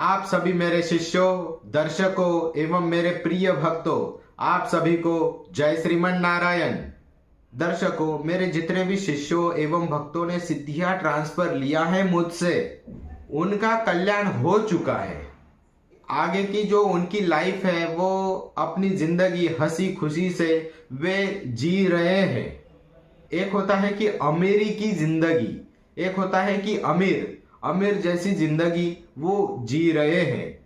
आप सभी मेरे शिष्यों, दर्शकों एवं मेरे प्रिय भक्तों, आप सभी को जय श्रीमन नारायण। दर्शकों, मेरे जितने भी शिष्यों एवं भक्तों ने सिद्धियां ट्रांसफर लिया है मुझसे, उनका कल्याण हो चुका है। आगे की जो उनकी लाइफ है वो अपनी जिंदगी हंसी खुशी से वे जी रहे हैं। एक होता है कि अमीरी की जिंदगी, एक होता है कि अमीर अमीर जैसी जिंदगी वो जी रहे हैं।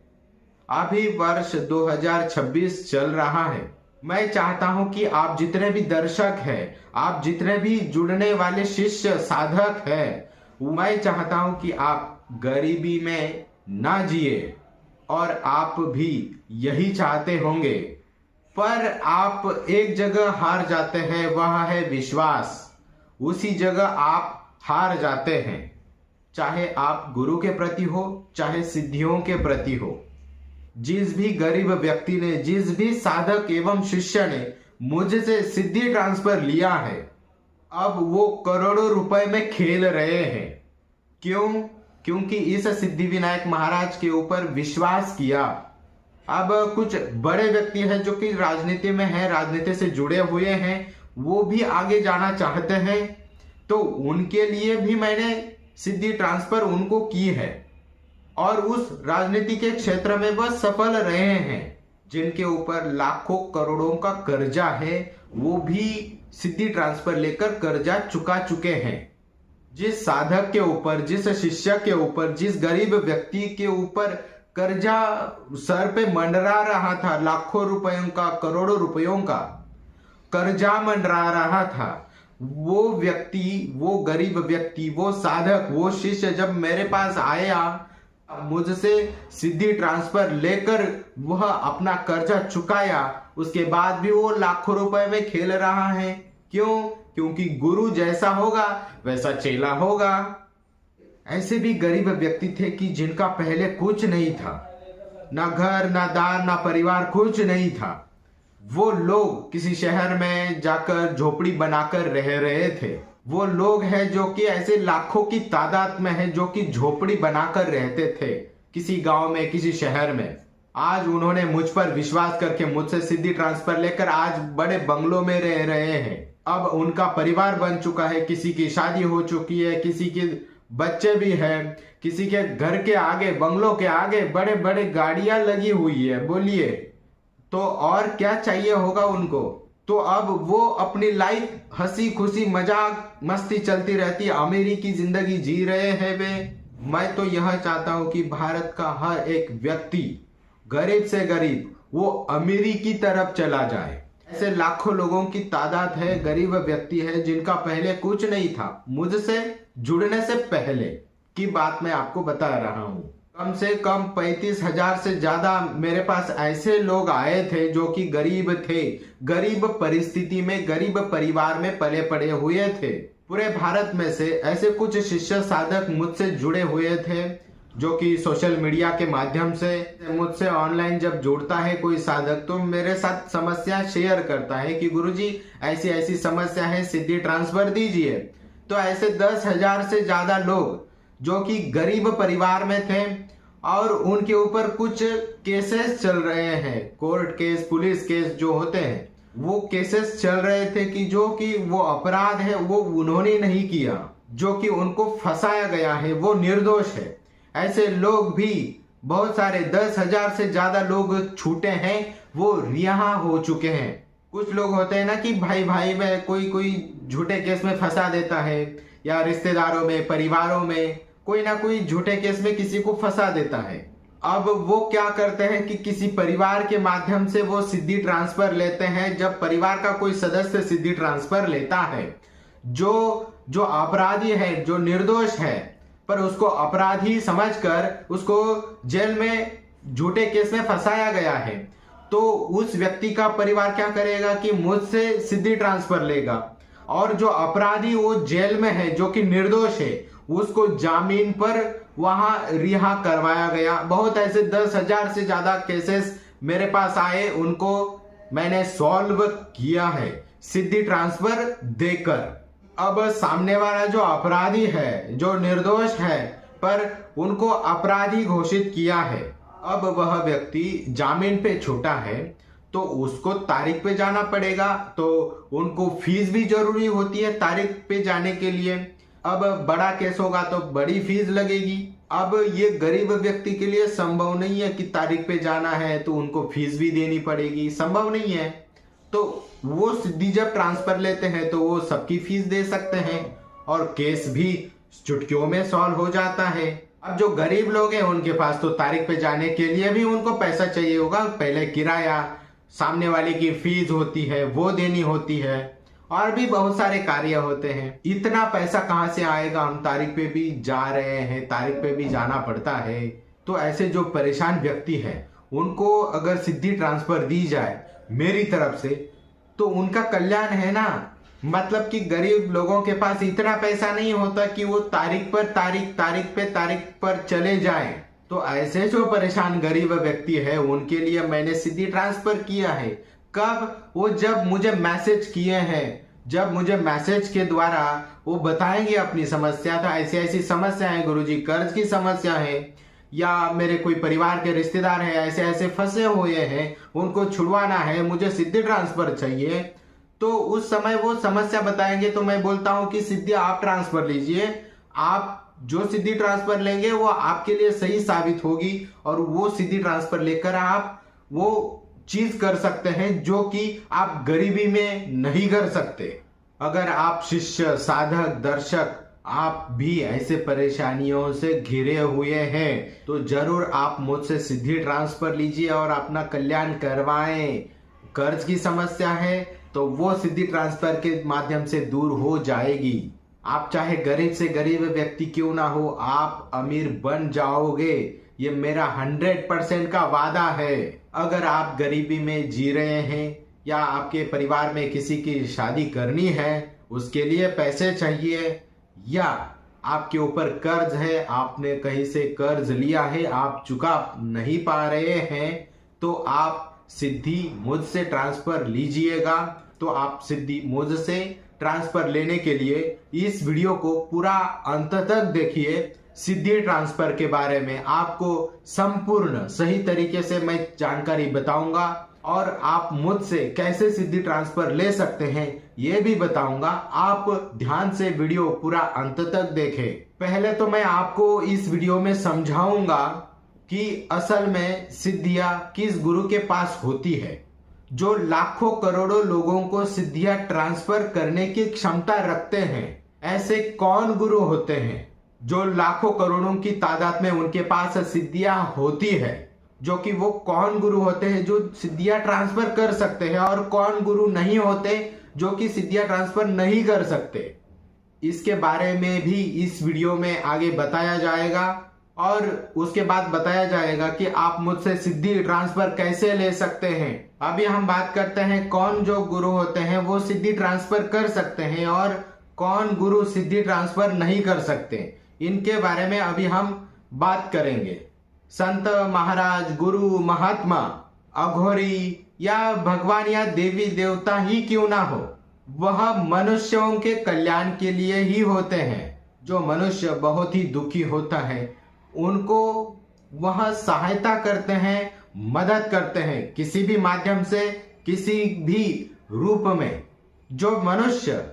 अभी वर्ष 2026 चल रहा है। मैं चाहता हूं कि आप जितने भी दर्शक हैं, आप जितने भी जुड़ने वाले शिष्य साधक हैं, मैं चाहता हूं कि आप गरीबी में ना जिए। और आप भी यही चाहते होंगे, पर आप एक जगह हार जाते हैं, वह है विश्वास। उसी जगह आप हार जाते हैं, चाहे आप गुरु के प्रति हो, चाहे सिद्धियों के प्रति हो। जिस भी गरीब व्यक्ति ने, जिस भी साधक एवं शिष्य ने मुझसे सिद्धि ट्रांसफर लिया है, अब वो करोड़ों रुपए में खेल रहे हैं। क्यों? क्योंकि इस सिद्धि विनायक महाराज के ऊपर विश्वास किया। अब कुछ बड़े व्यक्ति हैं जो कि राजनीति में हैं, राजनीति से जुड़े हुए हैं, वो भी आगे जाना चाहते हैं, तो उनके लिए भी मैंने सिद्धि ट्रांसफर उनको की है और उस राजनीति के क्षेत्र में वह सफल रहे हैं। जिनके ऊपर लाखों करोड़ों का कर्जा है, वो भी सिद्धि ट्रांसफर लेकर कर्जा चुका चुके हैं। जिस साधक के ऊपर, जिस शिष्य के ऊपर, जिस गरीब व्यक्ति के ऊपर कर्जा सर पे मंडरा रहा था, लाखों रुपयों का, करोड़ों रुपयों का कर्जा मंडरा रहा था, वो व्यक्ति, वो गरीब व्यक्ति, वो साधक, वो शिष्य जब मेरे पास आया, मुझसे सिद्धि ट्रांसफर लेकर वह अपना कर्जा चुकाया, उसके बाद भी वो लाखों रुपए में खेल रहा है। क्यों? क्योंकि गुरु जैसा होगा वैसा चेला होगा। ऐसे भी गरीब व्यक्ति थे कि जिनका पहले कुछ नहीं था, ना घर, ना दार, ना परिवार, कुछ नहीं था। वो लोग किसी शहर में जाकर झोपड़ी बनाकर रह रहे थे। वो लोग हैं जो कि ऐसे लाखों की तादाद में है जो कि झोपड़ी बनाकर रहते थे किसी गांव में, किसी शहर में। आज उन्होंने मुझ पर विश्वास करके मुझसे सिद्धि ट्रांसफर लेकर आज बड़े बंगलों में रह रहे हैं। अब उनका परिवार बन चुका है, किसी की शादी हो चुकी है, किसी के बच्चे भी हैं, किसी के घर के आगे, बंगलों के आगे बड़े बड़े गाड़ियां लगी हुई है। बोलिए, तो और क्या चाहिए होगा उनको? तो अब वो अपनी लाइफ हंसी खुशी, मजाक मस्ती चलती रहती है, अमीरी की जिंदगी जी रहे हैं वे। मैं तो यह चाहता हूं कि भारत का हर एक व्यक्ति, गरीब से गरीब, वो अमीरी की तरफ चला जाए। ऐसे लाखों लोगों की तादाद है, गरीब व्यक्ति है जिनका पहले कुछ नहीं था। मुझसे जुड़ने से पहले की बात मैं आपको बता रहा हूं। कम से कम 35,000 से ज्यादा मेरे पास ऐसे लोग आए थे जो कि गरीब थे, गरीब परिस्थिति में, गरीब परिवार में पले पड़े हुए थे। पूरे भारत में से ऐसे कुछ शिष्य साधक मुझसे जुड़े हुए थे जो कि सोशल मीडिया के माध्यम से मुझसे ऑनलाइन जब जुड़ता है कोई साधक, तो मेरे साथ समस्या शेयर करता है कि गुरुजी ऐसी ऐसी समस्या है, सिद्धि ट्रांसफर दीजिए। तो ऐसे 10,000 से ज्यादा लोग जो कि गरीब परिवार में थे और उनके ऊपर कुछ केसेस चल रहे हैं, कोर्ट केस, पुलिस केस जो होते हैं, वो केसेस चल रहे थे कि जो कि वो अपराध है वो उन्होंने नहीं किया, जो कि उनको फंसाया गया है, वो निर्दोष है। ऐसे लोग भी बहुत सारे 10,000 से ज्यादा लोग छूटे हैं, वो रिहा हो चुके हैं। कुछ लोग होते हैं ना कि भाई भाई में कोई झूठे केस में फंसा देता है, या रिश्तेदारों में, परिवारों में कोई ना कोई झूठे केस में किसी को फंसा देता है। अब वो क्या करते हैं कि किसी परिवार के माध्यम से वो सिद्धि ट्रांसफर लेते हैं। जब परिवार का कोई सदस्य सिद्धि ट्रांसफर लेता है, जो अपराधी है, जो निर्दोष है, पर उसको अपराधी समझकर उसको जेल में झूठे केस में फंसाया गया है, तो उस व्यक्ति का परिवार क्या करेगा कि मुझसे सिद्धि ट्रांसफर लेगा, और जो अपराधी वो जेल में है, जो कि निर्दोष है, उसको जामीन पर वहां रिहा करवाया गया। बहुत ऐसे 10,000 से ज्यादा केसेस मेरे पास आए, उनको मैंने सॉल्व किया है सिद्धि ट्रांसफर देकर। अब सामने वाला जो अपराधी है, जो निर्दोष है, पर उनको अपराधी घोषित किया है। अब वह व्यक्ति जामीन पे छूटा है तो उसको तारीख पे जाना पड़ेगा, तो उनको फीस भी जरूरी होती है तारीख पे जाने के लिए। अब बड़ा केस होगा तो बड़ी फीस लगेगी। अब ये गरीब व्यक्ति के लिए संभव नहीं है कि तारीख पे जाना है तो उनको फीस भी देनी पड़ेगी, संभव नहीं है। तो वो सीधी जब ट्रांसफर लेते हैं तो वो सबकी फीस दे सकते हैं और केस भी चुटकियों में सॉल्व हो जाता है। अब जो गरीब लोग हैं उनके पास तो तारीख पे जाने के लिए भी उनको पैसा चाहिए होगा, पहले किराया, सामने वाले की फीस होती है वो देनी होती है, और भी बहुत सारे कार्य होते हैं। इतना पैसा कहाँ से आएगा? हम तारीख पे भी जा रहे हैं, तारीख पे भी जाना पड़ता है। तो ऐसे जो परेशान व्यक्ति है उनको अगर सीधी ट्रांसफर दी जाए मेरी तरफ से तो उनका कल्याण है ना। मतलब कि गरीब लोगों के पास इतना पैसा नहीं होता कि वो तारीख पर चले जाएं। तो ऐसे जो परेशान गरीब व्यक्ति है उनके लिए मैंने सीधी ट्रांसफर किया है। कब? वो जब मुझे मैसेज किए हैं, जब मुझे मैसेज के द्वारा वो बताएंगे अपनी समस्या, था ऐसी ऐसी समस्या है गुरुजी, कर्ज की समस्या है, या मेरे कोई परिवार के रिश्तेदार हैं ऐसे ऐसे फंसे हुए हैं, उनको छुड़वाना है, मुझे सीधी ट्रांसफर चाहिए। तो उस समय वो समस्या बताएंगे तो मैं बोलता हूं कि सीधी आप ट्रांसफर लीजिए। आप जो सीधी ट्रांसफर लेंगे वो आपके लिए सही साबित होगी और वो सीधी ट्रांसफर लेकर आप वो चीज कर सकते हैं जो कि आप गरीबी में नहीं कर सकते। अगर आप शिष्य, साधक, दर्शक आप भी ऐसे परेशानियों से घिरे हुए हैं तो जरूर आप मुझसे सीधी ट्रांसफर लीजिए और अपना कल्याण करवाएं। कर्ज की समस्या है तो वो सीधी ट्रांसफर के माध्यम से दूर हो जाएगी। आप चाहे गरीब से गरीब व्यक्ति क्यों ना हो, आप अमीर बन जाओगे, ये मेरा 100% का वादा है। अगर आप गरीबी में जी रहे हैं या आपके परिवार में किसी की शादी करनी है, उसके लिए पैसे चाहिए, या आपके ऊपर कर्ज है, आपने कहीं से कर्ज लिया है, आप चुका नहीं पा रहे हैं, तो आप सीधी मुझसे ट्रांसफर लीजिएगा। तो आप सीधी मुझसे ट्रांसफर लेने के लिए इस वीडियो को पूरा अंत तक देखिए। सीधी ट्रांसफर के बारे में आपको संपूर्ण सही तरीके से मैं जानकारी बताऊंगा और आप मुझसे कैसे सीधी ट्रांसफर ले सकते हैं ये भी बताऊंगा। आप ध्यान से वीडियो पूरा अंत तक देखें। पहले तो मैं आपको इस वीडियो में समझाऊंगा कि असल में सिद्धियां किस गुरु के पास होती है। जो लाखों करोड़ों लोगों को सिद्धियां ट्रांसफर करने की क्षमता रखते हैं, ऐसे कौन गुरु होते हैं जो लाखों करोड़ों की तादाद में उनके पास सिद्धियां होती है? जो कि वो कौन गुरु होते हैं जो सिद्धियां ट्रांसफर कर सकते हैं और कौन गुरु नहीं होते जो कि सिद्धियां ट्रांसफर नहीं कर सकते, इसके बारे में भी इस वीडियो में आगे बताया जाएगा। और उसके बाद बताया जाएगा कि आप मुझसे सिद्धि ट्रांसफर कैसे ले सकते हैं। अभी हम बात करते हैं कौन जो गुरु होते हैं वो सिद्धि ट्रांसफर कर सकते हैं और कौन गुरु सिद्धि ट्रांसफर नहीं कर सकते, इनके बारे में अभी हम बात करेंगे। संत, महाराज, गुरु, महात्मा, अघोरी या भगवान या देवी देवता ही क्यों ना हो, वह मनुष्यों के कल्याण के लिए ही होते हैं। जो मनुष्य बहुत ही दुखी होता है उनको वह सहायता करते हैं, मदद करते हैं किसी भी माध्यम से, किसी भी रूप में। जो मनुष्य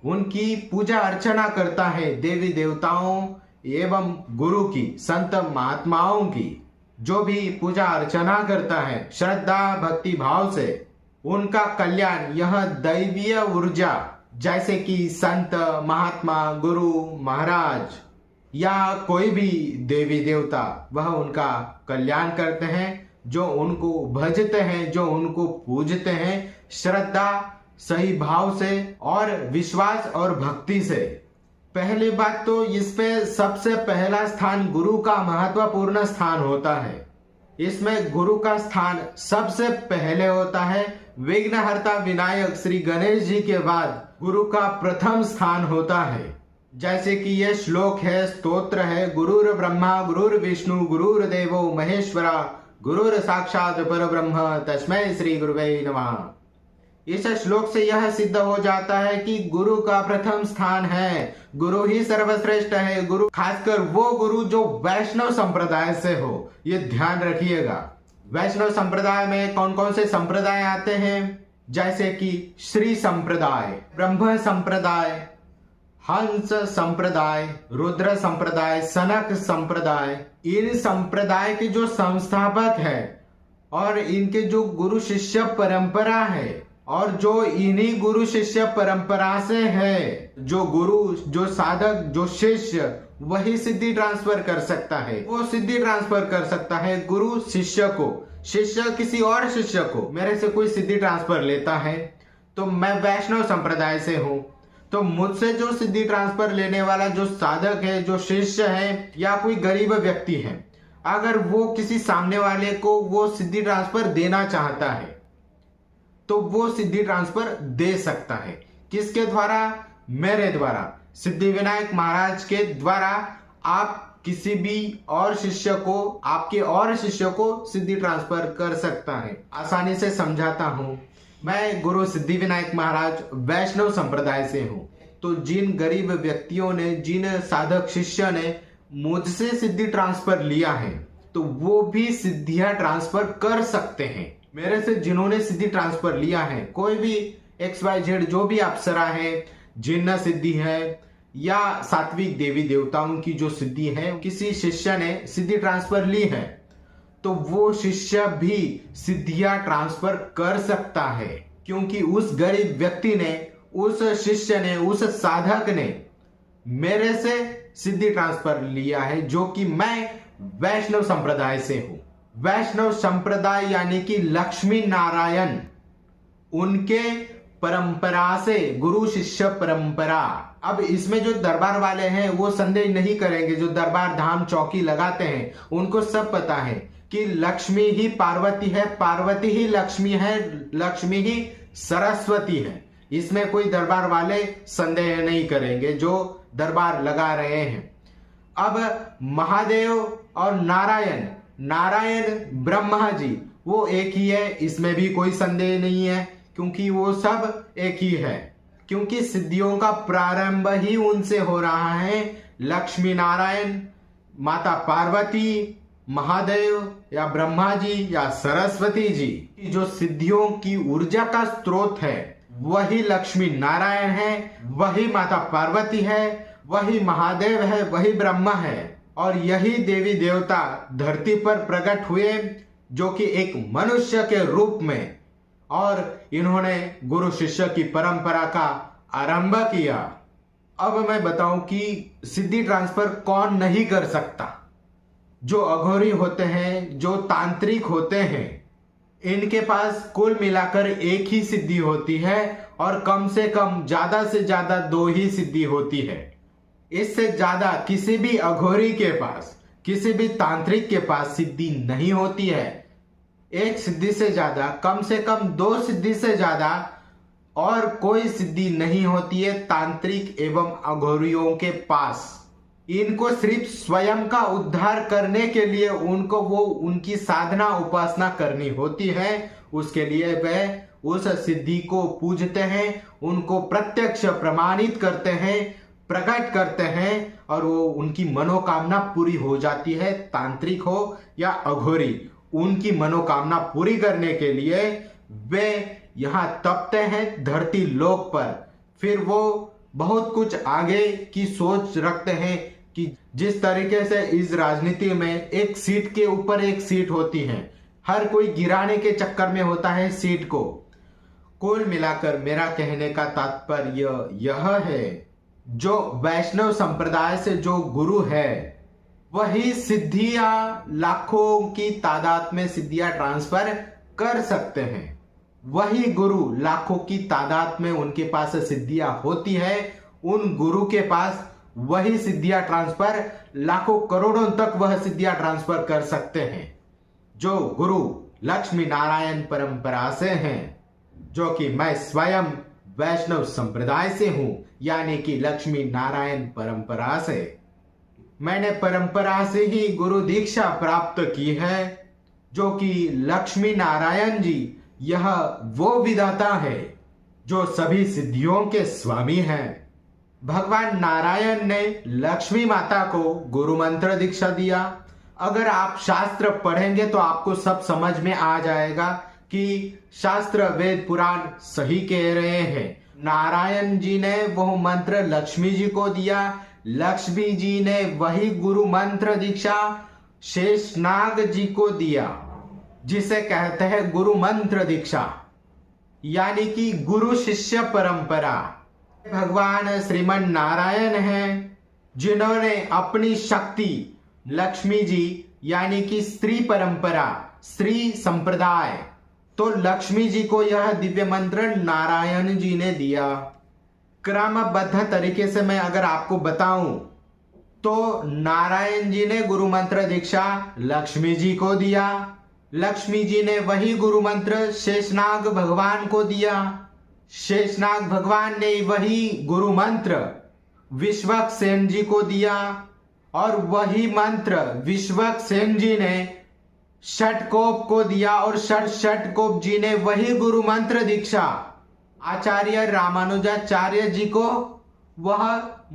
उनकी पूजा अर्चना करता है, देवी देवताओं एवं गुरु की, संत महात्माओं की जो भी पूजा अर्चना करता है श्रद्धा भक्ति भाव से, उनका कल्याण यह दैवीय ऊर्जा जैसे कि संत, महात्मा, गुरु, महाराज या कोई भी देवी देवता, वह उनका कल्याण करते हैं। जो उनको भजते हैं, जो उनको पूजते हैं श्रद्धा, सही भाव से और विश्वास और भक्ति से। पहली बात तो इस पे सबसे पहला स्थान गुरु का महत्वपूर्ण स्थान होता है। इसमें गुरु का स्थान सबसे पहले होता है। विघ्नहर्ता विनायक श्री गणेश जी के बाद गुरु का प्रथम स्थान होता है। जैसे कि यह श्लोक है, स्तोत्र है, गुरुर ब्रह्मा गुरुर विष्णु गुरुर देवो महेश्वरा गुरुर साक्षात परब्रह्म तस्मै श्री गुरुवे नमः। इस श्लोक से यह सिद्ध हो जाता है कि गुरु का प्रथम स्थान है, गुरु ही सर्वश्रेष्ठ है। गुरु, खासकर वो गुरु जो वैष्णव संप्रदाय से हो, ये ध्यान रखिएगा। वैष्णव संप्रदाय में कौन कौन से संप्रदाय आते हैं? जैसे कि श्री संप्रदाय, ब्रह्म संप्रदाय, हंस संप्रदाय, रुद्र संप्रदाय, सनक संप्रदाय। इन संप्रदाय के जो संस्थापक है और इनके जो गुरु शिष्य परंपरा है, और जो इन्हीं गुरु शिष्य परंपरा से है, जो गुरु, जो साधक, जो शिष्य, वही सिद्धि ट्रांसफर कर सकता है। वो सिद्धि ट्रांसफर कर सकता है गुरु शिष्य को, शिष्य किसी और शिष्य को। मेरे से कोई सिद्धि ट्रांसफर लेता है तो मैं वैष्णव संप्रदाय से हूं, तो मुझसे जो सिद्धि ट्रांसफर लेने वाला जो साधक है, जो शिष्य है, या कोई गरीब व्यक्ति है, अगर वो किसी सामने वाले को वो सिद्धि ट्रांसफर देना चाहता है तो वो सिद्धि ट्रांसफर दे सकता है। किसके द्वारा? मेरे द्वारा, सिद्धिविनायक महाराज के द्वारा। आप किसी भी और शिष्य को, आपके और शिष्य को सिद्धि ट्रांसफर कर सकता है। आसानी से समझाता हूं। मैं गुरु सिद्धिविनायक महाराज वैष्णव संप्रदाय से हूं, तो जिन गरीब व्यक्तियों ने, जिन साधक शिष्य ने मुझसे सिद्धि ट्रांसफर लिया है, तो वो भी सिद्धियां ट्रांसफर कर सकते हैं। मेरे से जिन्होंने सिद्धि ट्रांसफर लिया है, कोई भी XYZ, जो भी अप्सरा है, जिन्न सिद्धि है, या सात्विक देवी देवताओं की जो सिद्धि है, किसी शिष्य ने सिद्धि ट्रांसफर ली है, तो वो शिष्य भी सिद्धियां ट्रांसफर कर सकता है, क्योंकि उस गरीब व्यक्ति ने, उस शिष्य ने, उस साधक ने मेरे से सिद्धि ट्रांसफर लिया है, जो कि मैं वैष्णव संप्रदाय से हूं। वैष्णव संप्रदाय यानी कि लक्ष्मी नारायण, उनके परंपरा से, गुरु शिष्य परंपरा। अब इसमें जो दरबार वाले हैं वो संदेह नहीं करेंगे, जो दरबार धाम चौकी लगाते हैं, उनको सब पता है कि लक्ष्मी ही पार्वती है, पार्वती ही लक्ष्मी है, लक्ष्मी ही सरस्वती है। इसमें कोई दरबार वाले संदेह नहीं करेंगे जो दरबार लगा रहे हैं। अब महादेव और नारायण, नारायण ब्रह्मा जी, वो एक ही है, इसमें भी कोई संदेह नहीं है, क्योंकि वो सब एक ही है, क्योंकि सिद्धियों का प्रारंभ ही उनसे हो रहा है। लक्ष्मी नारायण, माता पार्वती, महादेव या ब्रह्मा जी या सरस्वती जी, जो सिद्धियों की ऊर्जा का स्रोत है, वही लक्ष्मी नारायण है, वही माता पार्वती है, वही महादेव है, वही ब्रह्मा है। और यही देवी देवता धरती पर प्रकट हुए, जो कि एक मनुष्य के रूप में, और इन्होंने गुरु शिष्य की परंपरा का आरंभ किया। अब मैं बताऊं कि सिद्धि ट्रांसफर कौन नहीं कर सकता? जो अघोरी होते हैं, जो तांत्रिक होते हैं, इनके पास कुल मिलाकर एक ही सिद्धि होती है, और कम से कम, ज्यादा से ज्यादा 2 ही सिद्धि होती है। इससे ज्यादा किसी भी अघोरी के पास, किसी भी तांत्रिक के पास सिद्धि नहीं होती है। एक सिद्धि से ज्यादा, कम से कम 2 सिद्धि से ज्यादा और कोई सिद्धि नहीं होती है तांत्रिक एवं अघोरियों के पास। इनको सिर्फ स्वयं का उद्धार करने के लिए उनको वो उनकी साधना उपासना करनी होती है। उसके लिए वह उस सिद्धि को पूजते हैं, उनको प्रत्यक्ष प्रमाणित करते हैं, प्रकट करते हैं, और वो उनकी मनोकामना पूरी हो जाती है। तांत्रिक हो या अघोरी, उनकी मनोकामना पूरी करने के लिए वे यहाँ तपते हैं धरती लोक पर। फिर वो बहुत कुछ आगे की सोच रखते हैं कि जिस तरीके से इस राजनीति में एक सीट के ऊपर एक सीट होती है, हर कोई गिराने के चक्कर में होता है सीट को। कुल मिलाकर मेरा कहने का तात्पर्य यह है, जो वैष्णव संप्रदाय से जो गुरु है, वही सिद्धियां, लाखों की तादाद में सिद्धियां ट्रांसफर कर सकते हैं। वही गुरु, लाखों की तादाद में उनके पास सिद्धियां होती है। उन गुरु के पास वही सिद्धियां ट्रांसफर, लाखों करोड़ों तक वह सिद्धियां ट्रांसफर कर सकते हैं, जो गुरु लक्ष्मी नारायण परंपरा से हैं, जो कि मैं स्वयं वैष्णव संप्रदाय से हूं, यानी कि लक्ष्मी नारायण परंपरा से। मैंने परंपरा से ही गुरु दीक्षा प्राप्त की है, जो कि लक्ष्मी नारायण जी, यह वो विधाता है जो सभी सिद्धियों के स्वामी हैं। भगवान नारायण ने लक्ष्मी माता को गुरु मंत्र दीक्षा दिया। अगर आप शास्त्र पढ़ेंगे तो आपको सब समझ में आ जाएगा कि शास्त्र वेद पुराण सही कह रहे हैं। नारायण जी ने वह मंत्र लक्ष्मी जी को दिया, लक्ष्मी जी ने वही गुरु मंत्र दीक्षा शेषनाग जी को दिया, जिसे कहते हैं गुरु मंत्र दीक्षा, यानी कि गुरु शिष्य परंपरा। भगवान श्रीमन नारायण हैं जिन्होंने अपनी शक्ति लक्ष्मी जी यानी कि स्त्री परंपरा, स्त्री संप्रदाय, तो लक्ष्मी जी को यह दिव्य मंत्र नारायण जी ने दिया। क्रमबद्ध तरीके से मैं अगर आपको बताऊं तो नारायण जी ने गुरु मंत्र दीक्षा लक्ष्मी जी को दिया, लक्ष्मी जी ने वही गुरु मंत्र शेषनाग भगवान को दिया, शेषनाग भगवान ने वही गुरु मंत्र विश्वक्सेन जी को दिया, और वही मंत्र विश्वक्सेन जी ने षटकोप को दिया, और षटकोप जी ने वही गुरु मंत्र दीक्षा आचार्य रामानुजाचार्य जी को वह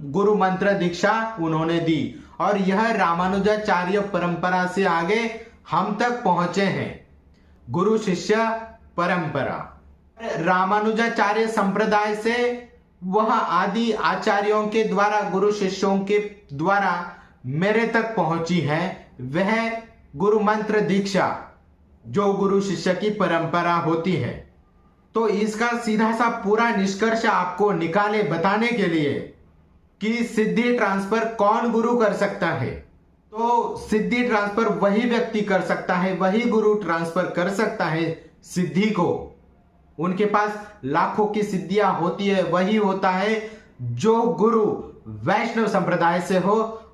गुरु मंत्र दीक्षा उन्होंने दी। और यह रामानुजाचार्य परंपरा से आगे हम तक पहुंचे हैं, गुरु शिष्य परंपरा। रामानुजाचार्य संप्रदाय से वह आदि आचार्यों के द्वारा, गुरु शिष्यों के द्वारा मेरे तक पहुंची है वह गुरु मंत्र दीक्षा जो गुरु शिष्य की परंपरा होती है। तो इसका सीधा सा पूरा निष्कर्ष आपको निकाले बताने के लिए कि सिद्धि ट्रांसफर कौन गुरु कर सकता है, तो सिद्धि ट्रांसफर वही व्यक्ति कर सकता है, वही गुरु ट्रांसफर कर सकता है सिद्धि को। उनके पास लाखों की सिद्धियां होती है, वही होता है जो गुरु वैष्णव संप्रदाय से हो,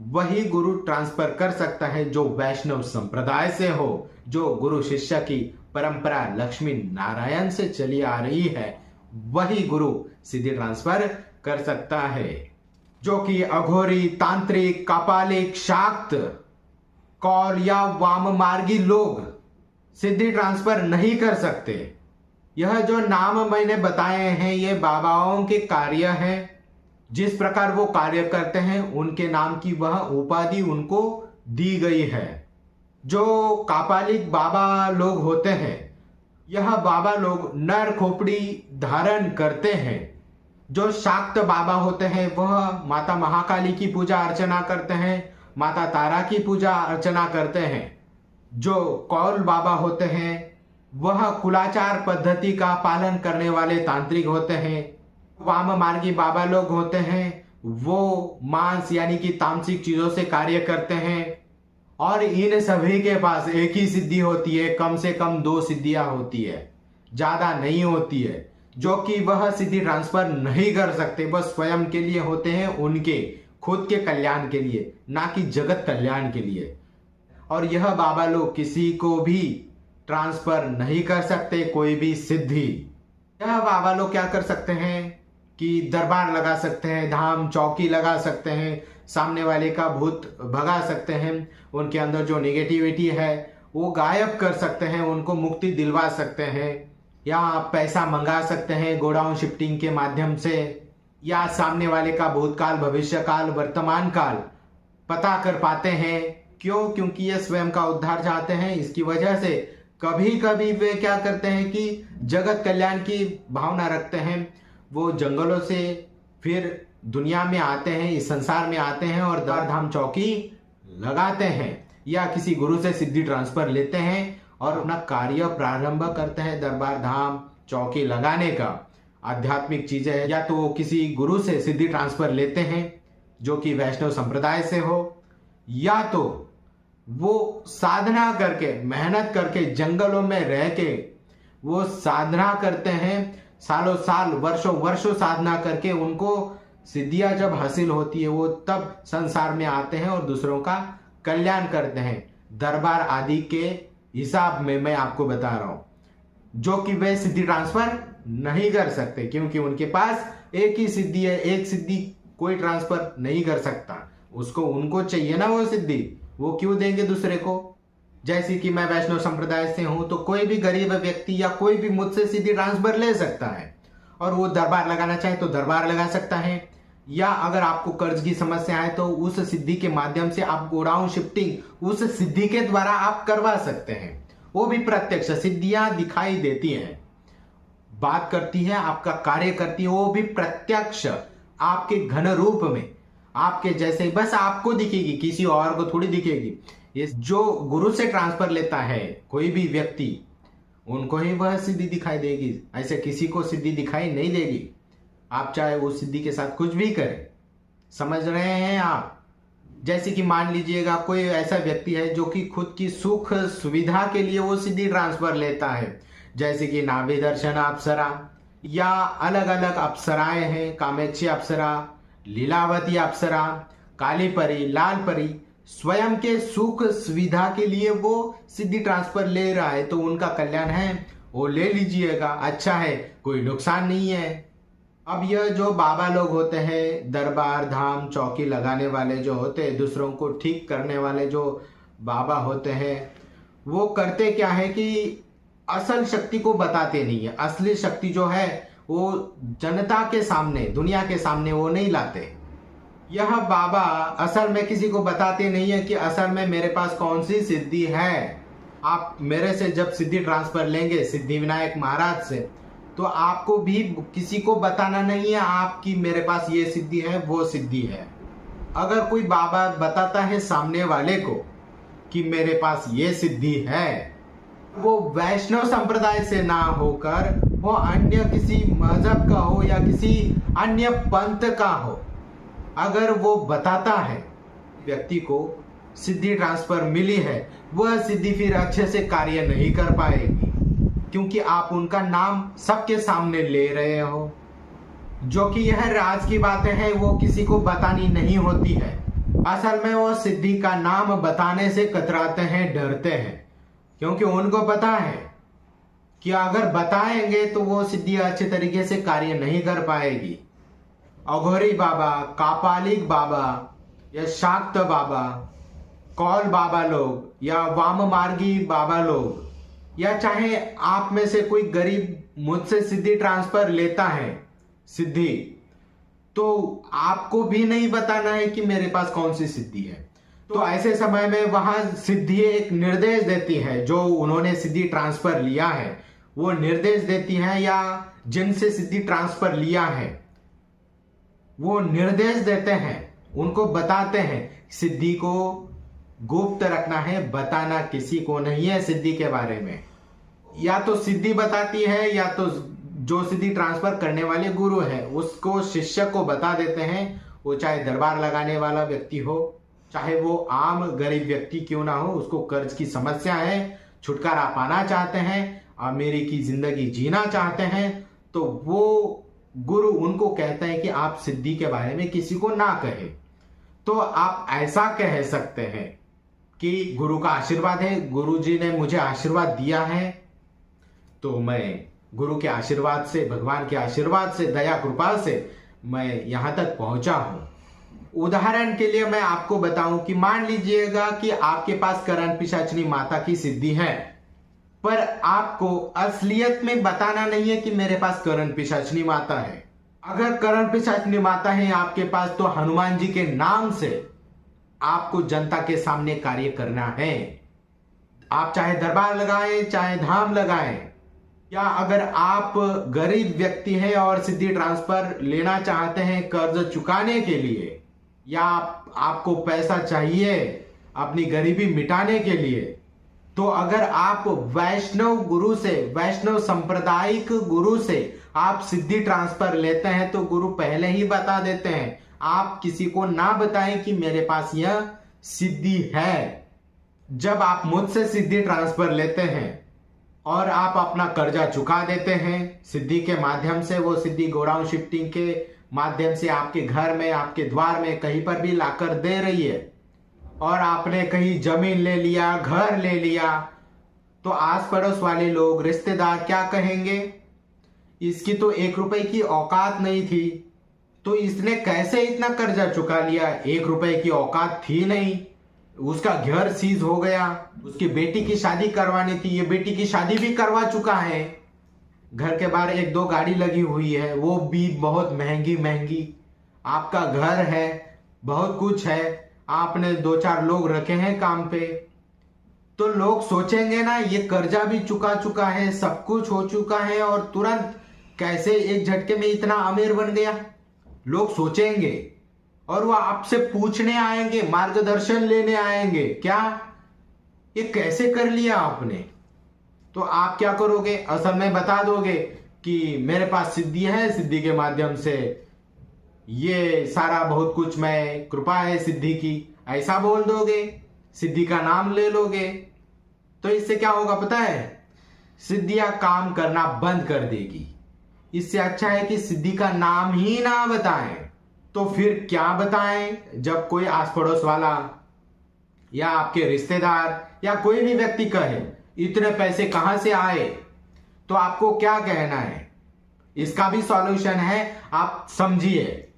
वही गुरु ट्रांसफर कर सकता है जो वैष्णव संप्रदाय से हो, जो गुरु शिष्य की परंपरा लक्ष्मी नारायण से चली आ रही है, वही गुरु सिद्धि ट्रांसफर कर सकता है। जो कि अघोरी, तांत्रिक, कापालिक, शाक्त, कौल या वाम मार्गी लोग सिद्धि ट्रांसफर नहीं कर सकते। यह जो नाम मैंने बताए हैं ये बाबाओं के कार्य हैं, जिस प्रकार वो कार्य करते हैं उनके नाम की वह उपाधि उनको दी गई है। जो कापालिक बाबा लोग होते हैं, यह बाबा लोग नर खोपड़ी धारण करते हैं। जो शाक्त बाबा होते हैं वह माता महाकाली की पूजा अर्चना करते हैं, माता तारा की पूजा अर्चना करते हैं। जो कौल बाबा होते हैं वह कुलाचार पद्धति का पालन करने वाले तांत्रिक होते हैं। वाम मार्गी बाबा लोग होते हैं वो मांस यानी कि तामसिक चीजों से कार्य करते हैं, और इन सभी के पास एक ही सिद्धि होती है, कम से कम 2 सिद्धियां होती है, ज्यादा नहीं होती है, जो कि वह सिद्धि ट्रांसफर नहीं कर सकते, बस स्वयं के लिए होते हैं, उनके खुद के कल्याण के लिए, ना कि जगत कल्याण के लिए। और यह बाबा लोग किसी को भी ट्रांसफर नहीं कर सकते कोई भी सिद्धि। यह बाबा लोग क्या कर सकते हैं कि दरबार लगा सकते हैं, धाम चौकी लगा सकते हैं, सामने वाले का भूत भगा सकते हैं, उनके अंदर जो नेगेटिविटी है वो गायब कर सकते हैं, उनको मुक्ति दिलवा सकते हैं, या पैसा मंगा सकते हैं गोडाउन शिफ्टिंग के माध्यम से, या सामने वाले का भूतकाल, भविष्यकाल, वर्तमान काल पता कर पाते हैं। क्यों? क्योंकि ये स्वयं का उद्धार चाहते हैं। इसकी वजह से कभी कभी वे क्या करते हैं कि जगत कल्याण की भावना रखते हैं, वो जंगलों से फिर दुनिया में आते हैं, इस संसार में आते हैं और दर धाम चौकी लगाते हैं, या किसी गुरु से सिद्धि ट्रांसफर लेते हैं और अपना कार्य प्रारंभ करते हैं दरबार धाम चौकी लगाने का। आध्यात्मिक चीजें या तो वो किसी गुरु से सिद्धि ट्रांसफर लेते हैं जो कि वैष्णव संप्रदाय से हो, या तो वो साधना करके, मेहनत करके, जंगलों में रह के वो साधना करते हैं, सालों साल, वर्षों वर्षों साधना करके उनको सिद्धियां जब हासिल होती है वो तब संसार में आते हैं और दूसरों का कल्याण करते हैं। दरबार आदि के हिसाब में मैं आपको बता रहा हूं, जो कि वे सिद्धि ट्रांसफर नहीं कर सकते, क्योंकि उनके पास एक ही सिद्धि है, एक सिद्धि कोई ट्रांसफर नहीं कर सकता। उसको उनको चाहिए ना वो सिद्धि, वो क्यों देंगे दूसरे को? जैसे कि मैं वैष्णव संप्रदाय से हूं, तो कोई भी गरीब व्यक्ति या कोई भी मुझसे सिद्धि ट्रांसफर ले सकता है, और वो दरबार लगाना चाहे तो दरबार लगा सकता है, या अगर आपको कर्ज की समस्या है तो उस सिद्धि के माध्यम से आप गोडाउन शिफ्टिंग उस सिद्धि के द्वारा आप करवा सकते हैं। वो भी प्रत्यक्ष सिद्धियां दिखाई देती हैं, बात करती है, आपका कार्य करती है, वो भी प्रत्यक्ष आपके घन रूप में आपके जैसे, बस आपको दिखेगी, किसी और को थोड़ी दिखेगी। ये जो गुरु से ट्रांसफर लेता है कोई भी व्यक्ति, उनको ही वह सिद्धि दिखाई देगी, ऐसे किसी को सिद्धि दिखाई नहीं देगी। आप चाहे वो सिद्धि के साथ कुछ भी करें, समझ रहे हैं आप? जैसे कि मान लीजिएगा कोई ऐसा व्यक्ति है जो कि खुद की सुख सुविधा के लिए वो सिद्धि ट्रांसफर लेता है, जैसे कि नाभि दर्शन अप्सरा या अलग अलग अप्सराएं हैं, कामेक्षी अप्सरा, लीलावती अप्सरा, काली परी, लाल परी, स्वयं के सुख सुविधा के लिए वो सिद्धि ट्रांसफर ले रहा है, तो उनका कल्याण है, वो ले लीजिएगा, अच्छा है, कोई नुकसान नहीं है। अब यह जो बाबा लोग होते हैं, दरबार धाम चौकी लगाने वाले जो होते हैं, दूसरों को ठीक करने वाले जो बाबा होते हैं, वो करते क्या है कि असल शक्ति को बताते नहीं है। असली शक्ति जो है वो जनता के सामने, दुनिया के सामने वो नहीं लाते। यह बाबा असल में किसी को बताते नहीं है कि असल में मेरे पास कौन सी सिद्धि है। आप मेरे से जब सिद्धि ट्रांसफर लेंगे सिद्धिविनायक महाराज से, तो आपको भी किसी को बताना नहीं है आपकी मेरे पास ये सिद्धि है वो सिद्धि है। अगर कोई बाबा बताता है सामने वाले को कि मेरे पास ये सिद्धि है, वो वैष्णव संप्रदाय से ना होकर वो अन्य किसी मजहब का हो या किसी अन्य पंथ का हो, अगर वो बताता है व्यक्ति को सिद्धि ट्रांसफर मिली है, वह सिद्धि फिर अच्छे से कार्य नहीं कर पाएगी, क्योंकि आप उनका नाम सबके सामने ले रहे हो। जो कि यह राज की बातें हैं, वो किसी को बतानी नहीं होती है। असल में वो सिद्धि का नाम बताने से कतराते हैं, डरते हैं, क्योंकि उनको पता है कि अगर बताएंगे तो वो सिद्धि अच्छे तरीके से कार्य नहीं कर पाएगी। अघोरी बाबा, कापालिक बाबा या शाक्त बाबा, कौल बाबा लोग या वाम मार्गी बाबा लोग, या चाहे आप में से कोई गरीब मुझसे सिद्धि ट्रांसफर लेता है सिद्धि, तो आपको भी नहीं बताना है कि मेरे पास कौन सी सिद्धि है। तो ऐसे समय में वहां सिद्धि एक निर्देश देती है, जो उन्होंने सिद्धि ट्रांसफर लिया है वो निर्देश देती है, या जिनसे सिद्धि ट्रांसफर लिया है वो निर्देश देते हैं, उनको बताते हैं सिद्धि को गुप्त रखना है, बताना किसी को नहीं है सिद्धि के बारे में। या तो सिद्धि बताती है, या तो जो सिद्धि ट्रांसफर करने वाले गुरु है उसको शिष्य को बता देते हैं, वो चाहे दरबार लगाने वाला व्यक्ति हो, चाहे वो आम गरीब व्यक्ति क्यों ना हो, उसको कर्ज की समस्या है, छुटकारा पाना चाहते हैं, अमीरी की जिंदगी जीना चाहते हैं, तो वो गुरु उनको कहते हैं कि आप सिद्धि के बारे में किसी को ना कहे। तो आप ऐसा कह सकते हैं कि गुरु का आशीर्वाद है, गुरु जी ने मुझे आशीर्वाद दिया है, तो मैं गुरु के आशीर्वाद से, भगवान के आशीर्वाद से, दया कृपा से मैं यहां तक पहुंचा हूं। उदाहरण के लिए मैं आपको बताऊं कि मान लीजिएगा कि आपके पास करण पिशाचनी माता की सिद्धि है, पर आपको असलियत में बताना नहीं है कि मेरे पास करण पिशाचनी माता है। अगर करण पिशाचनी माता है आपके पास, तो हनुमान जी के नाम से आपको जनता के सामने कार्य करना है। आप चाहे दरबार लगाएं, चाहे धाम लगाएं, या अगर आप गरीब व्यक्ति हैं और सिद्धि ट्रांसफर लेना चाहते हैं कर्ज चुकाने के लिए, या आपको पैसा चाहिए अपनी गरीबी मिटाने के लिए, तो अगर आप वैष्णव गुरु से, वैष्णव सांप्रदायिक गुरु से आप सिद्धि ट्रांसफर लेते हैं, तो गुरु पहले ही बता देते हैं, आप किसी को ना बताएं कि मेरे पास यह सिद्धि है। जब आप मुझसे सिद्धि ट्रांसफर लेते हैं और आप अपना कर्जा चुका देते हैं सिद्धि के माध्यम से, वो सिद्धि गोडाउन शिफ्टिंग के माध्यम से आपके घर में, आपके द्वार में कहीं पर भी लाकर दे रही है, और आपने कहीं जमीन ले लिया, घर ले लिया, तो आस पड़ोस वाले लोग, रिश्तेदार क्या कहेंगे, इसकी तो 1 रुपए की औकात नहीं थी, तो इसने कैसे इतना कर्जा चुका लिया, 1 रुपए की औकात थी नहीं। उसका घर सीज हो गया, उसकी बेटी की शादी करवानी थी, ये बेटी की शादी भी करवा चुका है, घर के बाहर एक दो गाड़ी लगी हुई है, वो भी बहुत महंगी महंगी, आपका घर है, बहुत कुछ है, आपने दो चार लोग रखे हैं काम पे, तो लोग सोचेंगे ना ये कर्जा भी चुका चुका है, सब कुछ हो चुका है और तुरंत कैसे एक झटके में इतना अमीर बन गया, लोग सोचेंगे और वो आपसे पूछने आएंगे, मार्गदर्शन लेने आएंगे, क्या ये कैसे कर लिया आपने। तो आप क्या करोगे, असल में बता दोगे कि मेरे पास सिद्धि है, सिद्धि के माध्यम से ये सारा बहुत कुछ, मैं कृपा है सिद्धि की, ऐसा बोल दोगे, सिद्धि का नाम ले लोगे। तो इससे क्या होगा पता है, सिद्धियां काम करना बंद कर देगी। इससे अच्छा है कि सिद्धि का नाम ही ना बताएं। तो फिर क्या बताएं, जब कोई आस पड़ोस वाला या आपके रिश्तेदार या कोई भी व्यक्ति कहे इतने पैसे कहां से आए, तो आपको क्या कहना है, इसका भी सॉल्यूशन है, आप समझिए।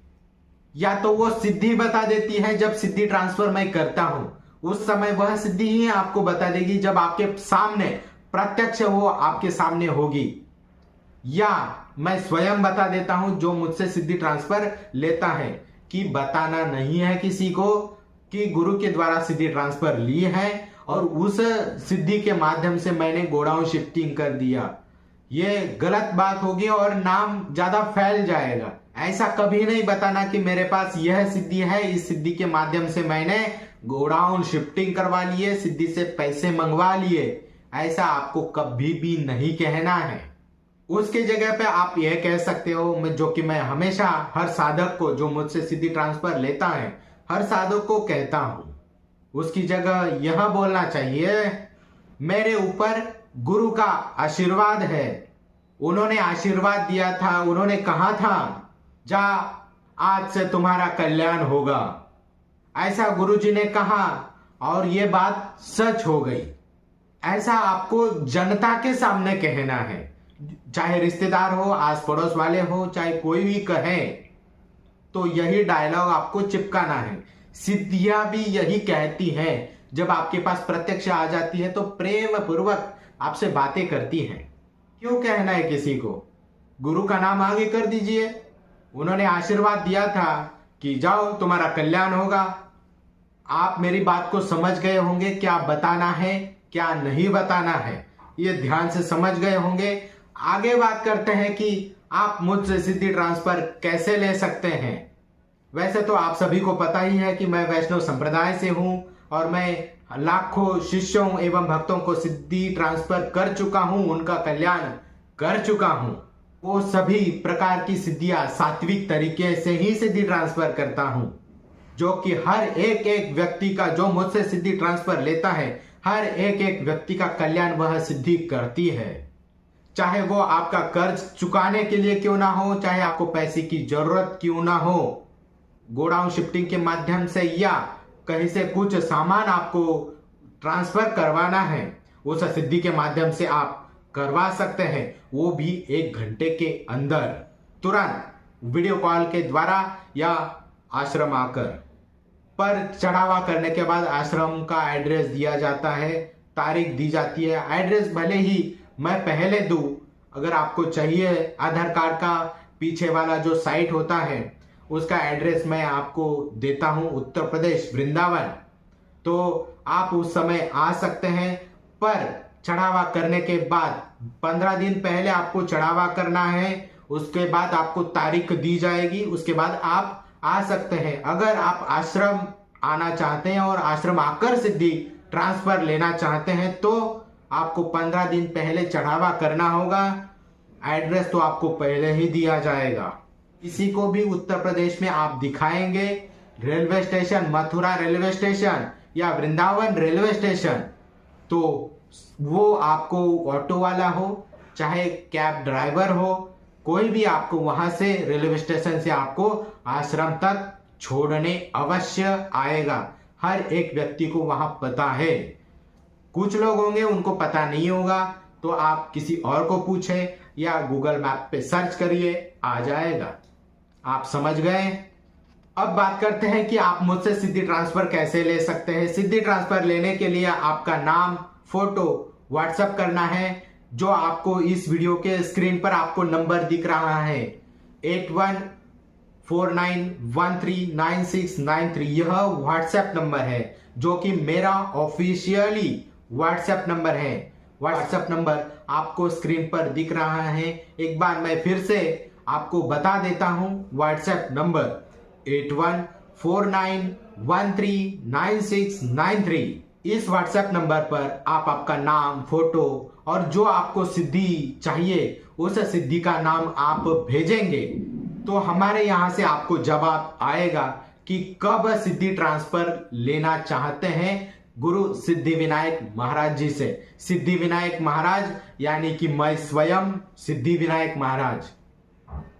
या तो वो सिद्धि बता देती है, जब सिद्धि ट्रांसफर मैं करता हूं उस समय वह सिद्धि ही आपको बता देगी, जब आपके सामने प्रत्यक्ष वो आपके सामने होगी, या मैं स्वयं बता देता हूं जो मुझसे सिद्धि ट्रांसफर लेता है, कि बताना नहीं है किसी को कि गुरु के द्वारा सिद्धि ट्रांसफर ली है और उस सिद्धि के माध्यम से मैंने गोडाउन शिफ्टिंग कर दिया, ये गलत बात होगी और नाम ज्यादा फैल जाएगा। ऐसा कभी नहीं बताना कि मेरे पास यह सिद्धि है, इस सिद्धि के माध्यम से मैंने गोडाउन शिफ्टिंग करवा लिए, सिद्धि से पैसे मंगवा लिए, ऐसा आपको कभी भी नहीं कहना है। उसके जगह पे आप यह कह सकते हो, जो कि मैं हमेशा हर साधक को जो मुझसे सिद्धि ट्रांसफर लेता है हर साधक को कहता हूं, उसकी जगह यह बोलना चाहिए, मेरे ऊपर गुरु का आशीर्वाद है, उन्होंने आशीर्वाद दिया था, उन्होंने कहा था जा आज से तुम्हारा कल्याण होगा, ऐसा गुरुजी ने कहा और ये बात सच हो गई। ऐसा आपको जनता के सामने कहना है, चाहे रिश्तेदार हो, आस पड़ोस वाले हो, चाहे कोई भी कहे, तो यही डायलॉग आपको चिपकाना है। सिद्धियां भी यही कहती हैं, जब आपके पास प्रत्यक्ष आ जाती है तो प्रेम पूर्वक आपसे बातें करती हैं। क्यों कहना है किसी को, गुरु का नाम आगे कर दीजिए, उन्होंने आशीर्वाद दिया था कि जाओ तुम्हारा कल्याण होगा। आप मेरी बात को समझ गए होंगे, क्या बताना है क्या नहीं बताना है, ये ध्यान से समझ गए होंगे। आगे बात करते हैं कि आप मुझसे सिद्धि ट्रांसफर कैसे ले सकते हैं। वैसे तो आप सभी को पता ही है कि मैं वैष्णव संप्रदाय से हूं और मैं लाखों शिष्यों एवं भक्तों को सिद्धि ट्रांसफर कर चुका हूं, उनका कल्याण कर चुका हूं। वो सभी प्रकार की सिद्धियां सात्विक तरीके से ही सिद्धि ट्रांसफर करता हूं, जो कि हर एक एक व्यक्ति का, जो मुझसे सिद्धि ट्रांसफर लेता है, हर एक एक व्यक्ति का कल्याण वह सिद्धि करती है। चाहे वो आपका कर्ज चुकाने के लिए क्यों ना हो, चाहे आपको पैसे की जरूरत क्यों ना हो, गोडाउन शिफ्टिंग के माध्यम से या कहीं से कुछ सामान आपको ट्रांसफर करवाना है, उस सिद्धि के माध्यम से आप करवा सकते हैं, वो भी 1 घंटे के अंदर, तुरंत वीडियो कॉल के द्वारा या आश्रम आकर। पर चढ़ावा करने के बाद आश्रम का एड्रेस दिया जाता है, तारीख दी जाती है। एड्रेस भले ही मैं पहले दूं, अगर आपको चाहिए आधार कार्ड का पीछे वाला जो साइट होता है उसका एड्रेस मैं आपको देता हूं, उत्तर प्रदेश वृंदावन, तो आप उस समय आ सकते हैं। पर चढ़ावा करने के बाद 15 दिन पहले आपको चढ़ावा करना है, उसके बाद आपको तारीख दी जाएगी, उसके बाद आप आ सकते हैं। अगर आप आश्रम आना चाहते हैं और आश्रम आकर सिद्धि ट्रांसफर लेना चाहते हैं तो आपको 15 दिन पहले चढ़ावा करना होगा। एड्रेस तो आपको पहले ही दिया जाएगा। किसी को भी उत्तर प्रदेश में आप दिखाएंगे, railway station, Mathura railway station या वृंदावन रेलवे स्टेशन, तो वो आपको ऑटो वाला हो चाहे कैब ड्राइवर हो, कोई भी आपको वहां से रेलवे स्टेशन से आपको आश्रम तक छोड़ने अवश्य आएगा। हर एक व्यक्ति को वहां पता है। कुछ लोग होंगे उनको पता नहीं होगा, तो आप किसी और को पूछें या गूगल मैप पे सर्च करिए, आ जाएगा। आप समझ गए। अब बात करते हैं कि आप मुझसे सिद्धि ट्रांसफर कैसे ले सकते हैं। सिद्धि ट्रांसफर लेने के लिए आपका नाम, फोटो व्हाट्सएप करना है, जो आपको इस वीडियो के स्क्रीन पर आपको नंबर दिख रहा है 8149139693। यह व्हाट्सएप नंबर है जो कि मेरा ऑफिशियली व्हाट्सएप नंबर है। व्हाट्सएप नंबर आपको स्क्रीन पर दिख रहा है। एक बार मैं फिर से आपको बता देता हूं, व्हाट्सएप नंबर 8149139693। इस व्हाट्सएप नंबर पर आप आपका नाम, फोटो और जो आपको सिद्धि चाहिए उस सिद्धि का नाम आप भेजेंगे तो हमारे यहां से आपको जवाब आएगा कि कब सिद्धि ट्रांसफर लेना चाहते हैं गुरु सिद्धि विनायक महाराज जी से। सिद्धि विनायक महाराज यानी कि मैं स्वयं सिद्धि विनायक महाराज।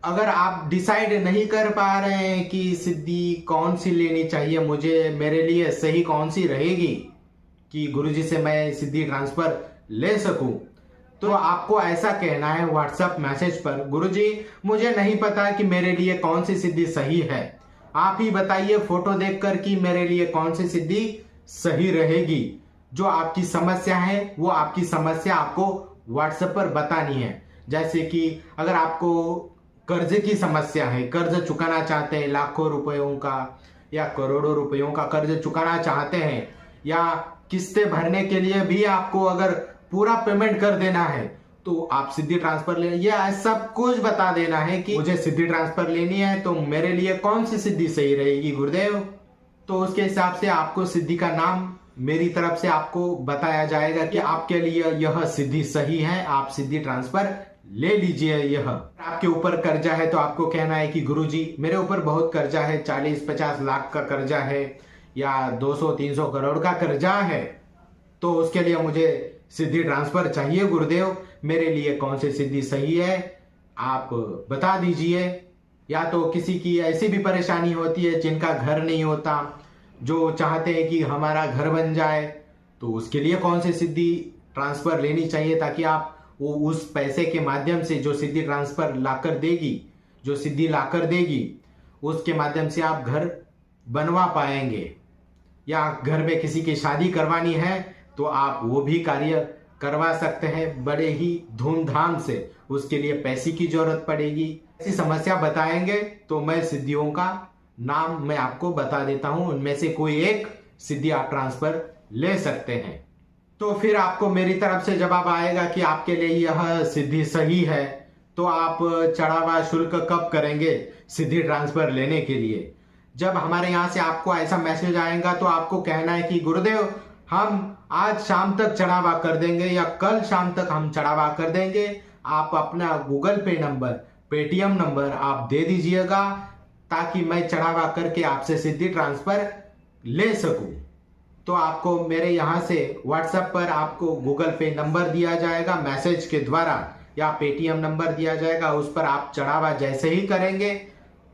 अगर आप डिसाइड नहीं कर पा रहे हैं कि सिद्धि कौन सी लेनी चाहिए, मुझे मेरे लिए सही कौन सी रहेगी कि गुरुजी से मैं सिद्धि ट्रांसफर ले सकूं, तो आपको ऐसा कहना है व्हाट्सएप मैसेज पर, गुरुजी मुझे नहीं पता कि मेरे लिए कौन सी सिद्धि सही है, आप ही बताइए फोटो देखकर कि मेरे लिए कौन सी सिद्धि सही रहेगी। जो आपकी समस्या है वो आपकी समस्या आपको व्हाट्सएप पर बतानी है। जैसे कि अगर आपको कर्ज की समस्या है, कर्ज चुकाना चाहते हैं, लाखों रुपयों का या करोड़ों रुपयों का कर्ज चुकाना चाहते हैं, या किस्तें भरने के लिए भी आपको अगर पूरा पेमेंट कर देना है तो आप सिद्धि ट्रांसफर ले, या सब कुछ बता देना है कि मुझे सिद्धि ट्रांसफर लेनी है तो मेरे लिए कौन सी सिद्धि सही रहेगी गुरुदेव। तो उसके हिसाब से आपको सिद्धि का नाम मेरी तरफ से आपको बताया जाएगा कि आपके लिए यह सिद्धि सही है, आप सिद्धि ट्रांसफर ले लीजिए। यह आपके ऊपर कर्जा है तो आपको कहना है कि गुरुजी मेरे ऊपर बहुत कर्जा है, 40-50 लाख का कर्जा है या 200-300 करोड़ का कर्जा है, तो उसके लिए मुझे सिद्धि ट्रांसफर चाहिए गुरुदेव, मेरे लिए कौन सी सिद्धि सही है आप बता दीजिए। या तो किसी की ऐसी भी परेशानी होती है जिनका घर नहीं होता, जो चाहते हैं कि हमारा घर बन जाए, तो उसके लिए कौन सी सिद्धि ट्रांसफर लेनी चाहिए ताकि आप वो उस पैसे के माध्यम से जो सिद्धि ट्रांसफर लाकर देगी, जो सिद्धि लाकर देगी, उसके माध्यम से आप घर बनवा पाएंगे। या घर में किसी की शादी करवानी है तो आप वो भी कार्य करवा सकते हैं बड़े ही धूमधाम से, उसके लिए पैसे की जरूरत पड़ेगी। ऐसी समस्या बताएंगे तो मैं सिद्धियों का नाम मैं आपको बता देता हूं, उनमें से कोई एक सिद्धि आप ट्रांसफर ले सकते हैं। तो फिर आपको मेरी तरफ से जवाब आएगा कि आपके लिए यह सिद्धि सही है, तो आप चढ़ावा शुल्क कब करेंगे सिद्धि ट्रांसफर लेने के लिए। जब हमारे यहाँ से आपको ऐसा मैसेज आएगा तो आपको कहना है कि गुरुदेव हम आज शाम तक चढ़ावा कर देंगे या कल शाम तक हम चढ़ावा कर देंगे, आप अपना गूगल पे नंबर, पेटीएम नंबर आप दे दीजिएगा ताकि मैं चढ़ावा करके आपसे सिद्धि ट्रांसफर ले सकूं। तो आपको मेरे यहाँ से व्हाट्सएप पर आपको गूगल पे नंबर दिया जाएगा मैसेज के द्वारा, या पेटीएम नंबर दिया जाएगा, उस पर आप चढ़ावा जैसे ही करेंगे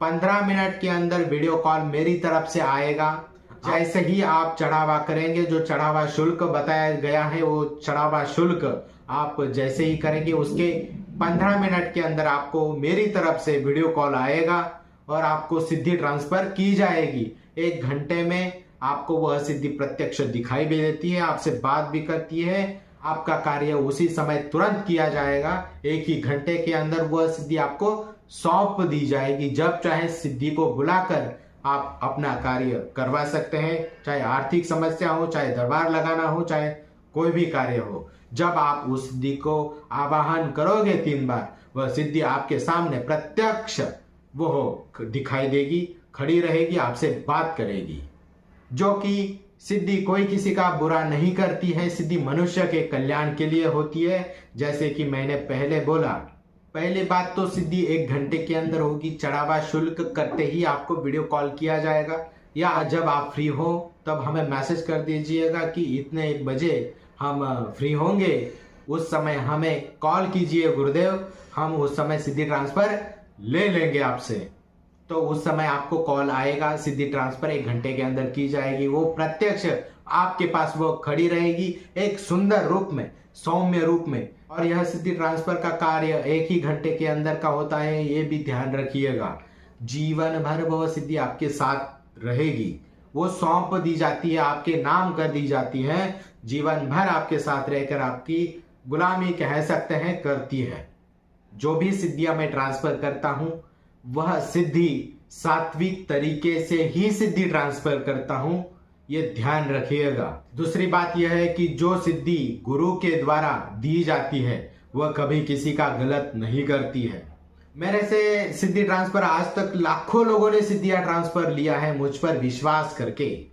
15 मिनट के अंदर वीडियो कॉल मेरी तरफ से आएगा। जैसे ही आप चढ़ावा करेंगे, जो चढ़ावा शुल्क बताया गया है वो चढ़ावा शुल्क आप जैसे ही करेंगे उसके 15 मिनट के अंदर आपको मेरी तरफ से वीडियो कॉल आएगा और आपको सिद्धि ट्रांसफर की जाएगी। 1 घंटे में आपको वह सिद्धि प्रत्यक्ष दिखाई भी देती है, आपसे बात भी करती है, आपका कार्य उसी समय तुरंत किया जाएगा। 1 ही घंटे के अंदर वह सिद्धि आपको सौंप दी जाएगी। जब चाहे सिद्धि को बुलाकर आप अपना कार्य करवा सकते हैं, चाहे आर्थिक समस्या हो, चाहे दरबार लगाना हो, चाहे कोई भी कार्य हो। जब आप उस सिद्धि को आवाहन करोगे 3 बार, वह सिद्धि आपके सामने प्रत्यक्ष वो दिखाई देगी, खड़ी रहेगी, आपसे बात करेगी। जो कि सिद्धि कोई किसी का बुरा नहीं करती है, सिद्धि मनुष्य के कल्याण के लिए होती है। जैसे कि मैंने पहले बोला, पहली बात तो सिद्धि 1 घंटे के अंदर होगी, चढ़ावा शुल्क करते ही आपको वीडियो कॉल किया जाएगा, या जब आप फ्री हो तब हमें मैसेज कर दीजिएगा कि इतने बजे हम फ्री होंगे, उस समय हमें कॉल कीजिए गुरुदेव, हम उस समय सिद्धि ट्रांसफर ले लेंगे आपसे। तो उस समय आपको कॉल आएगा, सिद्धि ट्रांसफर 1 घंटे के अंदर की जाएगी, वो प्रत्यक्ष आपके पास वो खड़ी रहेगी एक सुंदर रूप में, सौम्य रूप में। और यह सिद्धि ट्रांसफर का कार्य 1 ही घंटे के अंदर का होता है, ये भी ध्यान रखिएगा। जीवन भर वो सिद्धि आपके साथ रहेगी। वो सौंप दी जाती है, आपके नाम कर दी जाती है, जीवन भर आपके साथ रहकर आपकी गुलामी कह सकते हैं करती है। जो भी सिद्धियां मैं ट्रांसफर करता हूं वह सिद्धि सात्विक तरीके से ही सिद्धि ट्रांसफर करता हूं, ये ध्यान रखिएगा। दूसरी बात यह है कि जो सिद्धि गुरु के द्वारा दी जाती है वह कभी किसी का गलत नहीं करती है। मेरे से सिद्धि ट्रांसफर आज तक लाखों लोगों ने सिद्धियां ट्रांसफर लिया है मुझ पर विश्वास करके।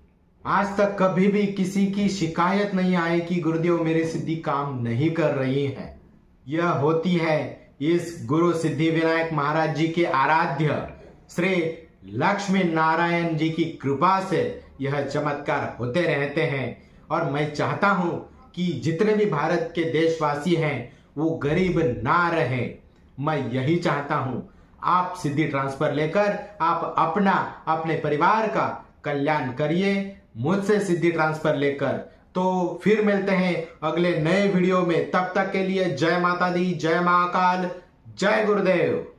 आज तक कभी भी किसी की शिकायत नहीं आई कि गुरुदेव मेरी सिद्धि काम नहीं कर रही है। यह होती है इस गुरु सिद्धि विनायक महाराज जी के आराध्य श्री लक्ष्मी नारायण जी की कृपा से यह चमत्कार होते रहते हैं। और मैं चाहता हूं कि जितने भी भारत के देशवासी हैं वो गरीब ना रहें। मैं यही चाहता हूं। आप सिद्धि ट्रांसफर लेकर आप अपना अपने परिवार का कल्याण करिए मुझसे सिद्धि ट्रांसफर लेकर। तो फिर मिलते हैं अगले नए वीडियो में। तब तक के लिए जय माता दी, जय महाकाल, जय गुरुदेव।